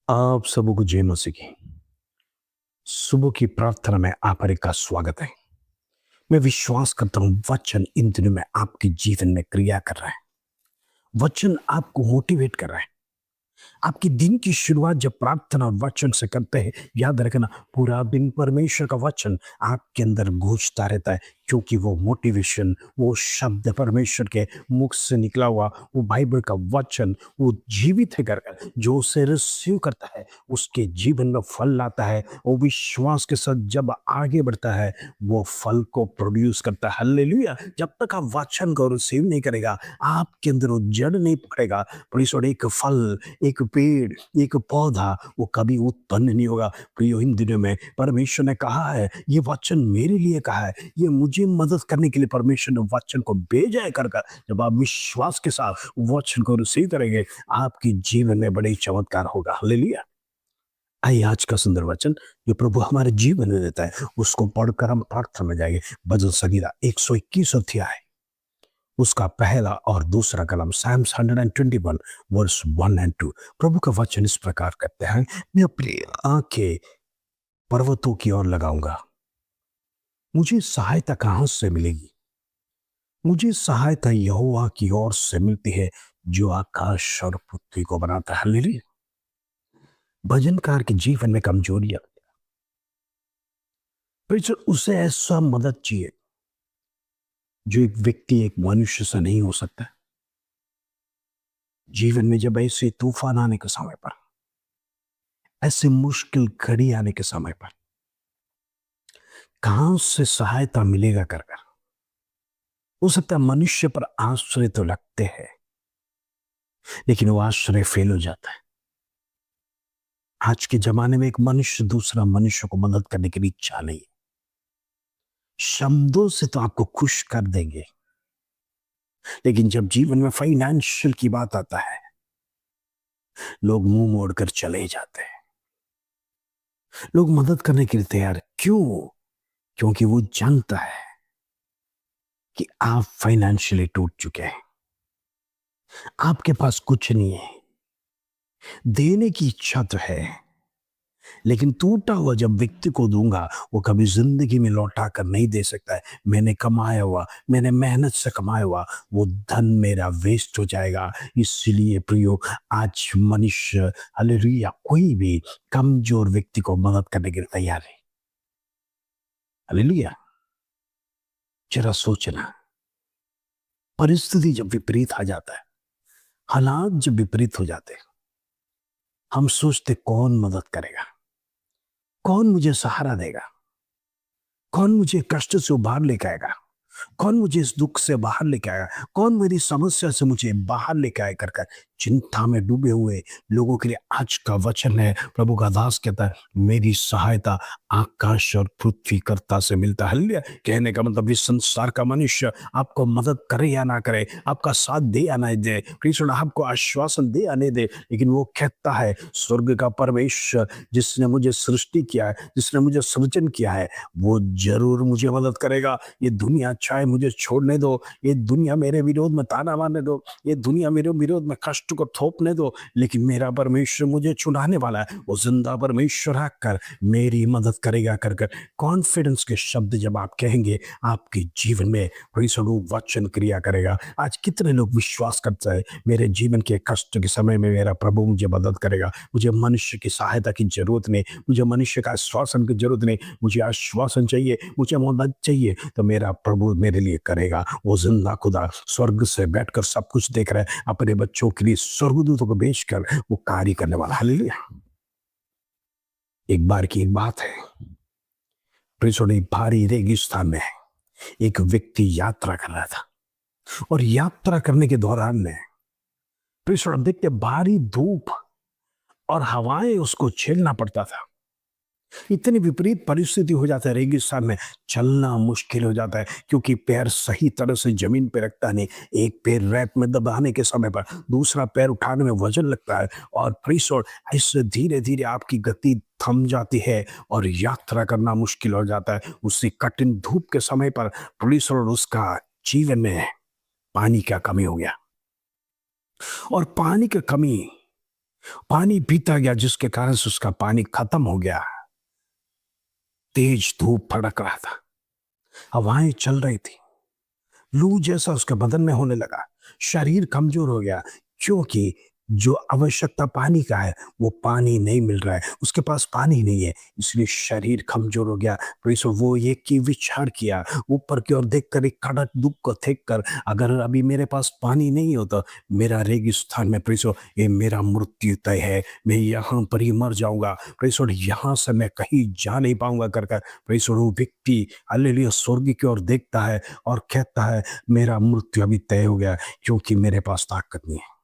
आप सबों को जय मसीह की। सुबह की प्रार्थना में आप हर एक का स्वागत है। मैं विश्वास करता हूँ वचन इन दिनों में आपके जीवन में क्रिया कर रहा है। वचन आपको मोटिवेट कर रहा है। आपकी दिन की शुरुआत जब प्रार्थना और वचन से करते हैं, याद रखना पूरा दिन परमेश्वर का वचन आपके अंदर गूंजता रहता है, क्योंकि वो मोटिवेशन, वो शब्द परमेश्वर के मुख से निकला हुआ, वो बाइबल का वचन, वो जीवित है कर जो उसे रिसीव करता है उसके जीवन में फल लाता है। वो विश्वास के साथ जब आगे बढ़ता है वो फल को प्रोड्यूस करता है। हालेलुया। जब तक आप वचन को रिसीव नहीं करेगा, आपके अंदर वो जड़ नहीं पकड़ेगा, प्रिय, एक फल, एक पेड़, एक पौधा वो कभी उत्पन्न नहीं होगा। प्रियो, इन दिनों में परमेश्वर ने कहा है, ये वचन मेरे लिए कहा है, ये मुझे मदद करने के लिए परमेश्वर ने वचन को भेजा है कर कर। जब आप विश्वास के साथ वचन को रिसीव करेंगे, आपके जीवन में बड़े चमत्कार होगा। हालेलुया। आइए आज का सुंदर वचन जो प्रभु हमारे जीवन में देता है उसको पढ़कर हम प्रार्थना में जाएंगे। भजन संगीता 121 अध्याय उसका पहला और दूसरा कलम, Psalms 121 वर्स 1 एंड 2। प्रभु का वचन इस प्रकार कहते हैं, मैं अपनी आंखें पर्वतों की ओर लगाऊंगा, मुझे सहायता कहां से मिलेगी? मुझे सहायता यहोवा की ओर से मिलती है जो आकाश और पृथ्वी को बनाता है। हालेलुया। भजनकार के जीवन में कमजोरियां, फिर उसे ऐसा मदद चाहिए जो एक व्यक्ति, एक मनुष्य से नहीं हो सकता। जीवन में जब ऐसे तूफान आने के समय पर, ऐसे मुश्किल घड़ी आने के समय पर कहां से सहायता मिलेगा कर कर हो सकता है मनुष्य पर आश्रय तो लगते हैं, लेकिन वो आश्रय फेल हो जाता है। आज के जमाने में एक मनुष्य दूसरा मनुष्य को मदद करने की इच्छा नहीं है। शब्दों से तो आपको खुश कर देंगे, लेकिन जब जीवन में फाइनेंशियल की बात आता है, लोग मुंह मोड़कर चले जाते हैं। लोग मदद करने के लिए तैयार, क्यों? क्योंकि वो जानता है कि आप फाइनेंशियली टूट चुके हैं, आपके पास कुछ नहीं है। देने की इच्छा तो है, लेकिन टूटा हुआ जब व्यक्ति को दूंगा, वो कभी जिंदगी में लौटा कर नहीं दे सकता है। मैंने कमाया हुआ, मैंने मेहनत से कमाया हुआ वो धन मेरा वेस्ट हो जाएगा। इसलिए प्रियो, आज मनुष्य, हालेलुया, कोई भी कमजोर व्यक्ति को मदद करने के लिए तैयार है। हालेलुया। जरा सोचना, परिस्थिति जब विपरीत आ जाता है, हालात जब विपरीत हो जाते हैं, हम सोचते कौन मदद करेगा, कौन मुझे सहारा देगा, कौन मुझे कष्ट से उबार लेके आएगा, कौन मुझे इस दुख से बाहर लेके आएगा, कौन मेरी समस्या से मुझे बाहर लेके आए कर कर चिंता में डूबे हुए लोगों के लिए आज का वचन है। प्रभु का दास कहता है, मेरी सहायता आकाश और पृथ्वी कर्ता से मिलता है। हालेलुया। कहने का मतलब इस संसार का मनुष्य आपको मदद करे या ना करे, आपका साथ दे या ना दे, कृष्ण आपको आश्वासन दे या नहीं दे, लेकिन वो कहता है, स्वर्ग का परमेश्वर जिसने मुझे सृष्टि किया है, जिसने मुझे सृजन किया है, वो जरूर मुझे मदद करेगा। ये दुनिया चाहे मुझे छोड़ने दो, ये दुनिया मेरे विरोध में ताना मारने दो, ये दुनिया मेरे विरोध में कष्ट को थोपने दो, लेकिन मेरा परमेश्वर मुझे छुड़ाने वाला है। वो जिंदा परमेश्वर आकर मेरी मदद करेगा कर कर कॉन्फिडेंस के शब्द जब आप कहेंगे, आपके जीवन में वचन क्रिया करेगा। आज कितने लोग विश्वास करते हैं, मेरे जीवन के कष्ट के समय में मेरा प्रभु मुझे मदद करेगा, मुझे मनुष्य की सहायता की जरूरत नहीं, मुझे मनुष्य का आश्वासन की जरूरत नहीं, मुझे आश्वासन चाहिए, मुझे मदद चाहिए, तो मेरा प्रभु मेरे लिए करेगा। वो जिंदा खुदा स्वर्ग से बैठकर सब कुछ देख रहा है, अपने बच्चों के लिए स्वर्गदूतों को भेजकर वो कार्य करने वाला। हालेलुया। एक बार की एक बात है, प्रिय, भारी रेगिस्तान में एक व्यक्ति यात्रा कर रहा था, और यात्रा करने के दौरान में प्रिय देखते भारी धूप और हवाएं उसको झेलना पड़ता था। इतनी विपरीत परिस्थिति हो जाता है, रेगिस्तान में चलना मुश्किल हो जाता है, क्योंकि पैर सही तरह से जमीन पे रखता नहीं। एक पैर रैक में दबाने के समय पर दूसरा पैर उठाने में वजन लगता है, और प्रिय ऐसे धीरे धीरे आपकी गति थम जाती है और यात्रा करना मुश्किल हो जाता है। उसी कठिन धूप के समय पर प्रिय उसका जीवन में पानी का कमी हो गया, और पानी की कमी पानी पीता गया, जिसके कारण से उसका पानी खत्म हो गया। तेज धूप फड़क रहा था, हवाएं चल रही थी, लू जैसा उसके बदन में होने लगा, शरीर कमजोर हो गया, क्योंकि जो आवश्यकता पानी का है वो पानी नहीं मिल रहा है, उसके पास पानी नहीं है, इसलिए शरीर कमजोर हो गया। तो इस वो ये की विचार किया, ऊपर की ओर देखकर एक कड़क दुख को देख कर, अगर अभी मेरे पास पानी नहीं होता, मेरा रेगिस्तान में प्रिसो ये मेरा मृत्यु तय है, मैं यहाँ पर ही मर जाऊंगा, प्रिसो यहाँ से मैं कहीं जा नहीं पाऊंगा कर कर प्रिसो वो व्यक्ति हालेलुया स्वर्ग की ओर देखता है और कहता है मेरा मृत्यु अभी तय हो गया, क्योंकि मेरे पास ताकत नहीं है।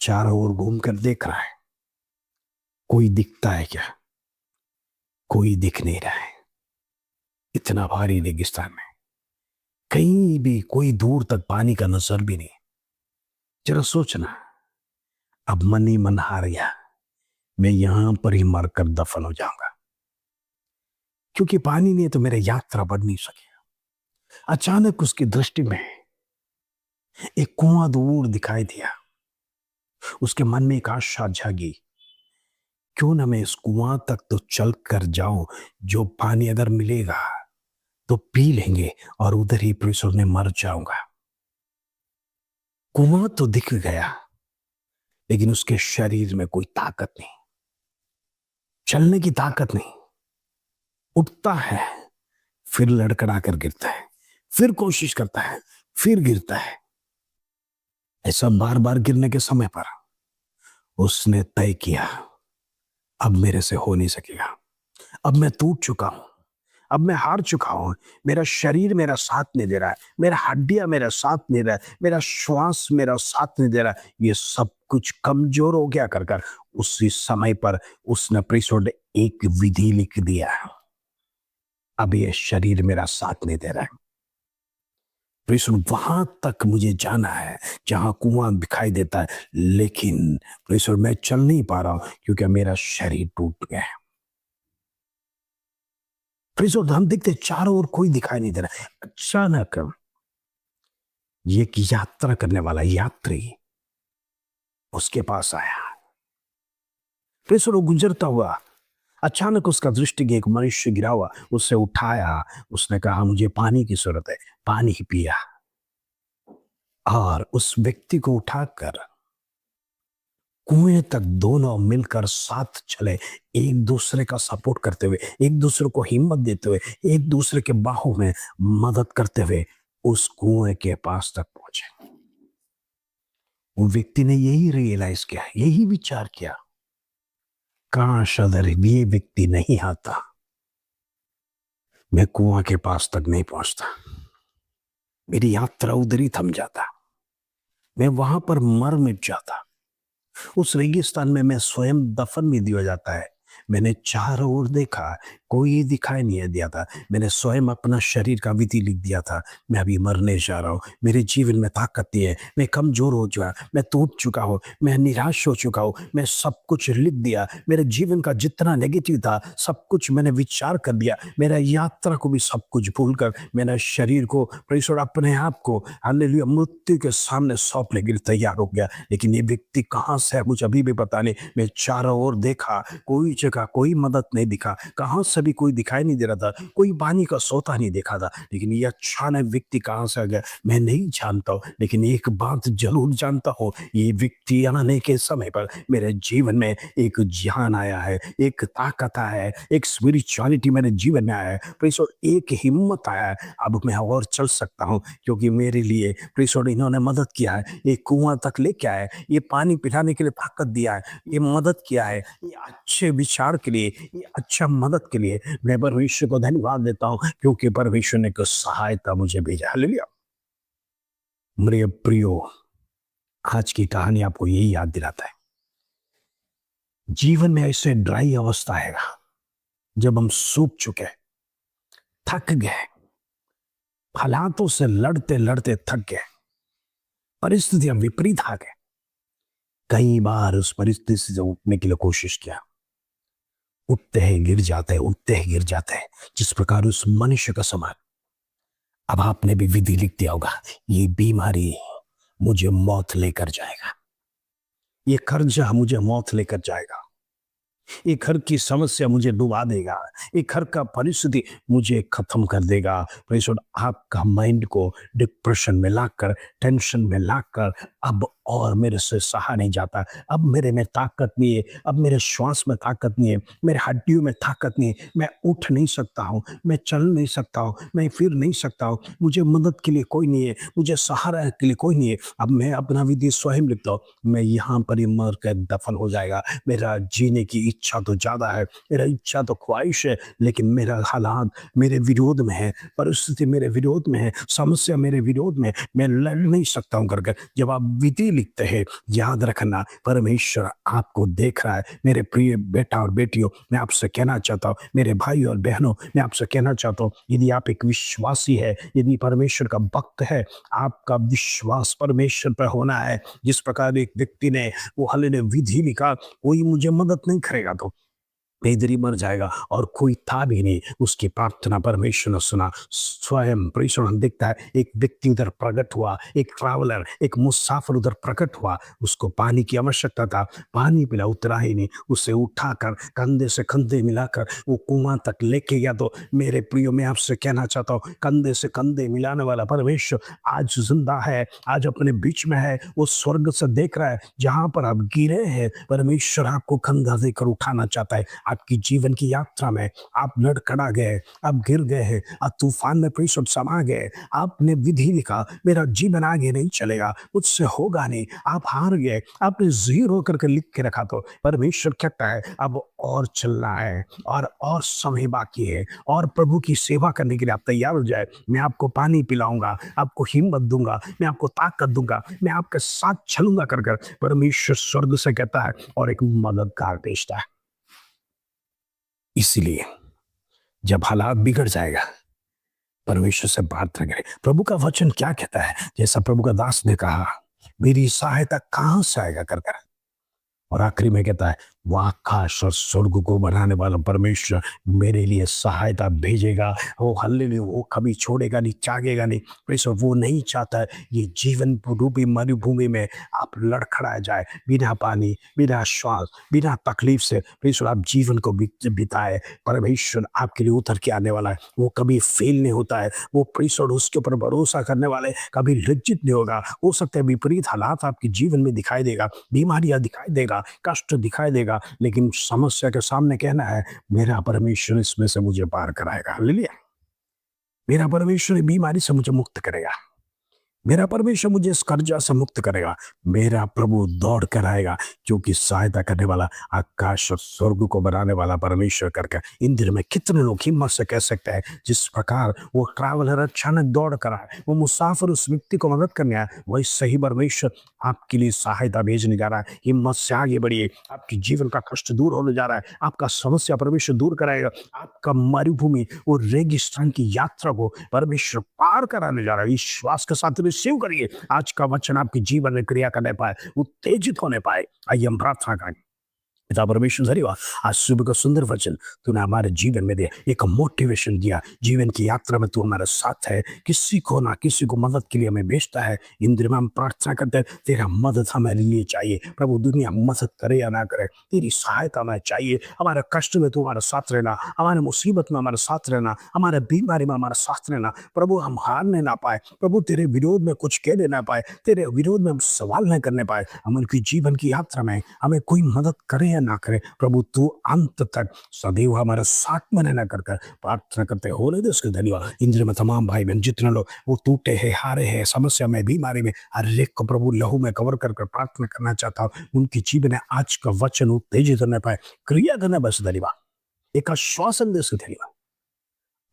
चारों ओर घूमकर देख रहा है, कोई दिखता है क्या? कोई दिख नहीं रहा है। इतना भारी रेगिस्तान में कहीं भी कोई दूर तक पानी का नजर भी नहीं। जरा सोचना, अब मन ही मन हार गया, मैं यहां पर ही मरकर दफन हो जाऊंगा, क्योंकि पानी नहीं तो मेरी यात्रा बढ़ नहीं सकेगा। अचानक उसकी दृष्टि में एक कुआं दूर दिखाई दिया। उसके मन में एक आशा जागी, क्यों ना मैं इस कुआं तक तो चल कर जाऊं, जो पानी अगर मिलेगा तो पी लेंगे और उधर ही प्रिसर में मर जाऊंगा। कुआं तो दिख गया, लेकिन उसके शरीर में कोई ताकत नहीं, चलने की ताकत नहीं। उठता है, फिर लड़खड़ा कर गिरता है, फिर कोशिश करता है, फिर गिरता है। ऐसा बार बार गिरने के समय पर उसने तय किया, अब मेरे से हो नहीं सकेगा, अब मैं टूट चुका हूं, अब मैं हार चुका हूं, मेरा शरीर मेरा साथ नहीं दे रहा है, मेरा हड्डियां मेरा साथ नहीं दे रहा है, मेरा श्वास मेरा साथ नहीं दे रहा है, ये सब कुछ कमजोर हो गया कर कर उसी समय पर उसने प्रिसोड एक विधि लिख दिया, अब ये शरीर मेरा साथ नहीं दे रहा है, प्रिसोड वहां तक मुझे जाना है जहां कुआं दिखाई देता है, लेकिन प्रिसोड मैं चल नहीं पा रहा हूं क्योंकि मेरा शरीर टूट गया है। प्रिसोड हम देखते चारों ओर कोई दिखाई नहीं दे रहा। अचानक ये एक यात्रा करने वाला यात्री उसके पास आया। प्रिसोड गुजरता हुआ अचानक उसका दृष्टि एक मनुष्य गिरा हुआ, उससे उठाया, उसने कहा मुझे पानी की जरूरत है, पानी ही पिया और उस व्यक्ति को उठाकर कुएं तक दोनों मिलकर साथ चले, एक दूसरे का सपोर्ट करते हुए, एक दूसरे को हिम्मत देते हुए, एक दूसरे के बाहों में मदद करते हुए उस कुएं के पास तक पहुंचे। वो व्यक्ति ने यही रियलाइज किया, यही विचार किया, काश अगर ये व्यक्ति नहीं आता, मैं कुआं के पास तक नहीं पहुंचता, मेरी यात्रा उधर ही थम जाता, मैं वहां पर मर मिट जाता, उस रेगिस्तान में मैं स्वयं दफन भी दिया जाता है। मैंने चारों ओर देखा, कोई दिखाई नहीं दिया था, मैंने स्वयं अपना शरीर का विधि लिख दिया था, मैं अभी मरने जा रहा हूँ, मेरे जीवन में ताकत नहीं है, मैं कमजोर हो चुका, मैं टूट चुका हूँ, मैं निराश हो चुका हूँ, मैं सब कुछ लिख दिया, मेरे जीवन का जितना नेगेटिव था सब कुछ मैंने विचार कर दिया, मेरा यात्रा को भी सब कुछ भूलकर मेरा शरीर को परमेश्वर अपने आप को हालेलुया मृत्यु के सामने सौंपने के लिए तैयार हो गया। लेकिन ये व्यक्ति कहाँ से है मुझे अभी भी पता नहीं, मैं चारों ओर देखा, कोई जगह कोई मदद नहीं दिखा, कहाँ से भी कोई दिखाई नहीं दे रहा था, कोई पानी का सोता नहीं देखा था, लेकिन ये अचानक व्यक्ति कहाँ से आ गया मैं नहीं जानता हूँ, लेकिन एक बात जरूर जानता हूँ, ये व्यक्ति आने के समय पर मेरे जीवन में एक ज्ञान आया है, एक ताकत आया है, एक स्पिरिचुअलिटी मेरे जीवन में आया है, प्रीसोड एक हिम्मत आया है, अब मैं और चल सकता हूँ, क्योंकि मेरे लिए प्रीसोड इन्होंने मदद किया है, ये कुआं तक लेके आए, ये पानी पिलाने के लिए ताकत दिया है, ये मदद किया है, ये अच्छे विचार के लिए, ये अच्छा मदद के लिए मैं परमेश्वर को धन्यवाद देता हूँ, क्योंकि परमेश्वर ने कुछ सहायता मुझे भेजा। हालेलुया। मेरे प्रियो, आज की कहानी आपको यही याद दिलाता है, जीवन में ऐसे ड्राई अवस्था आएगा जब हम सूख चुके, थक गए, हालातों से लड़ते लड़ते थक गए, परिस्थितियां विपरीत आ गए, कई बार उस परिस्थिति से उठने के लिए कोशिश किया, उठते हैं गिर जाते हैं, उठते हैं गिर जाते हैं, जिस प्रकार उस मनुष्य का समान। अब आपने भी विधि लिख दिया होगा, ये बीमारी मुझे मौत लेकर जाएगा, ये कर्जा मुझे मौत लेकर जाएगा, ये घर की समस्या मुझे डुबा देगा, ये घर का परिस्थिति मुझे खत्म कर देगा। प्रेज़ गॉड, आपका माइंड को डिप्रेशन में लाकर, टेंशन में लाकर अब और मेरे से सहा नहीं जाता। अब मेरे में ताकत नहीं है, अब मेरे श्वास में ताकत नहीं है, मेरे हड्डियों में ताकत नहीं है, मैं उठ नहीं सकता हूँ, मैं चल नहीं सकता हूँ, मैं फिर नहीं सकता हूँ, मुझे मदद के लिए कोई नहीं है, मुझे सहारा के लिए कोई नहीं है। अब मैं अपना विधि स्वयं लिखता हूँ, मैं यहाँ पर ही मर कर दफन हो जाएगा। मेरा जीने की इच्छा तो ज़्यादा है, मेरा इच्छा तो ख्वाहिश है, लेकिन मेरा हालात मेरे विरोध में है, परिस्थिति मेरे विरोध में है, समस्या मेरे विरोध में है, मैं लड़ नहीं सकता हूँ करके जब आप विधि लिखते हैं, याद रखना परमेश्वर आपको देख रहा है। मेरे प्रिय बेटा और बेटियों, मैं आपसे कहना चाहता हूँ, मेरे भाई और बहनों, मैं आपसे कहना चाहता हूँ, यदि आप एक विश्वासी है, यदि परमेश्वर का भक्त है, आपका विश्वास परमेश्वर पर होना है। जिस प्रकार एक व्यक्ति ने वो हालेलुया विधि लिखा, कोई मुझे मदद नहीं करेगा तो मैं इधर ही मर जाएगा, और कोई था भी नहीं। उसकी प्रार्थना परमेश्वर ने सुना। स्वयं परमेश्वर ने देखता है, एक व्यक्ति उधर प्रकट हुआ, एक ट्रैवलर, एक मुसाफिर उधर प्रकट हुआ, उसको पानी की आवश्यकता था, पानी पिला, उतरा ही नहीं, उसे उठाकर कंधे से कंधे मिलाकर वो कुआं तक लेके गया। तो मेरे प्रियो, मैं आपसे कहना चाहता हूँ, कंधे से कंधे मिलाने वाला परमेश्वर आज जिंदा है, आज अपने बीच में है। वो स्वर्ग से देख रहा है, जहां पर आप गिरे हैं, परमेश्वर आपको कंधा देकर उठाना चाहता है। आपकी जीवन की यात्रा में आप लड़खड़ा गए, आप गिर गए हैं, आप तूफान में परिसर समा गए, आपने विधि लिखा, मेरा जीवन आगे नहीं चलेगा, मुझसे होगा नहीं, आप हार गए, आपने जीरो करके लिख के रखा। तो परमेश्वर कहता है अब और चलना है, और समय बाकी है, और प्रभु की सेवा करने के लिए आप तैयार हो जाए। मैं आपको पानी पिलाऊंगा, आपको हिम्मत दूंगा, मैं आपको ताकत दूंगा, मैं आपके साथ चलूंगा कर कर परमेश्वर स्वर्ग से कहता है, और एक मददगार भेजता है। इसीलिए जब हालात बिगड़ जाएगा, परमेश्वर से प्रार्थना करें। प्रभु का वचन क्या कहता है? जैसा प्रभु का दास ने कहा, मेरी सहायता कहां से आएगा कर कर। और आखिरी में कहता है, वो आकाश और स्वर्ग को बनाने वाला परमेश्वर मेरे लिए सहायता भेजेगा। वो हल्लेलुया, वो कभी छोड़ेगा नहीं, त्यागेगा नहीं। परमेश्वर वो नहीं चाहता है ये जीवन रूपी मरुभूमि में आप लड़खड़ा जाए, बिना पानी, बिना श्वास, बिना तकलीफ से परमेश्वर आप जीवन को बिताए। परमेश्वर आपके लिए उतर के आने वाला है, वो कभी फेल नहीं होता है। वो परमेश्वर, उसके ऊपर भरोसा करने वाले कभी लज्जित नहीं होगा। हो सकता है विपरीत हालात आपके जीवन में दिखाई देगा, बीमारियां दिखाई देगा, कष्ट दिखाई देगा, लेकिन समस्या के सामने कहना है, मेरा परमेश्वर इसमें से मुझे पार कराएगा। हालेलुया। मेरा परमेश्वर बीमारी से मुझे मुक्त करेगा, मेरा परमेश्वर मुझे इस कर्जा से मुक्त करेगा, मेरा प्रभु दौड़ कर आएगा, क्योंकि सहायता करने वाला, आकाश और स्वर्ग को बनाने वाला परमेश्वर करके। इन दिनों में कितने लोग हिम्मत से कह सकते हैं, जिस प्रकार वो ट्रैवलर अचानक दौड़ कर आए, वो मुसाफिर उस व्यक्ति को मदद करने आया, वही सही परमेश्वर आपके लिए सहायता भेजने जा रहा है। हिम्मत से आगे बढ़िए, आपकी जीवन का कष्ट दूर होने जा रहा है, आपका समस्या परमेश्वर दूर कराएगा, आपका मरुभूमि, वो रेगिस्तान की यात्रा को परमेश्वर पार कराने जा रहा है। विश्वास के साथ रिसीव करिए, आज का वचन आपके जीवन में क्रिया करने पाए, उत्तेजित होने पाए। आइए हम प्रार्थना करें। पिता परमेश्वर, धन्यवाद, आज सुबह का सुंदर वचन तूने हमारे जीवन में दिया, एक मोटिवेशन दिया। जीवन की यात्रा में तू हमारे साथ है, किसी को ना किसी को मदद के लिए हमें भेजता है। इन दिनों में हम प्रार्थना करते हैं, तेरा मदद हमारे लिए चाहिए। प्रभु, दुनिया मदद करे या ना करे, तेरी सहायता हमें चाहिए। हमारे कष्ट में तू हमारे साथ रहना, हमारे मुसीबत में हमारे साथ रहना, हमारे बीमारी में हमारे साथ रहना। प्रभु, हम हारने ना पाए, प्रभु तेरे विरोध में कुछ कहने ना पाए, तेरे विरोध में हम सवाल न करने पाए। हम उनकी जीवन की यात्रा में हमें कोई मदद करे या ना करे, प्रभु तू अंत तक सदैव हमारे साथ में रहना कर प्रार्थना करते हो। उसके धन्यवाद। इन दिनों में तमाम भाई बहन जितने लोग वो टूटे हैं, हारे हैं, समस्या में, बीमारी में, हर एक को प्रभु लहू में कवर कर प्रार्थना करना चाहता हूँ। उनकी जीवन में आज का वचन उत्तेजित करने पाए, क्रिया करने बस धन्यवाद, एक आश्वासन दे उसके धन्यवाद।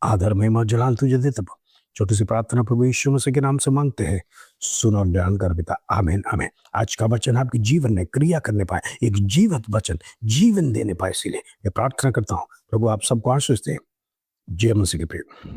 आदर महिमा जलाल तुझे देते प्रभु। छोटी सी प्रार्थना प्रभु यीशु मसीह के नाम से मांगते हैं, सुन और ध्यान कर पिता, आमीन आमीन। आज का वचन आपके जीवन में क्रिया करने पाए, एक जीवित वचन जीवन देने पाए, इसीलिए मैं प्रार्थना करता हूँ प्रभु आप सबको आशीष दें। जय मसीह के प्रेम।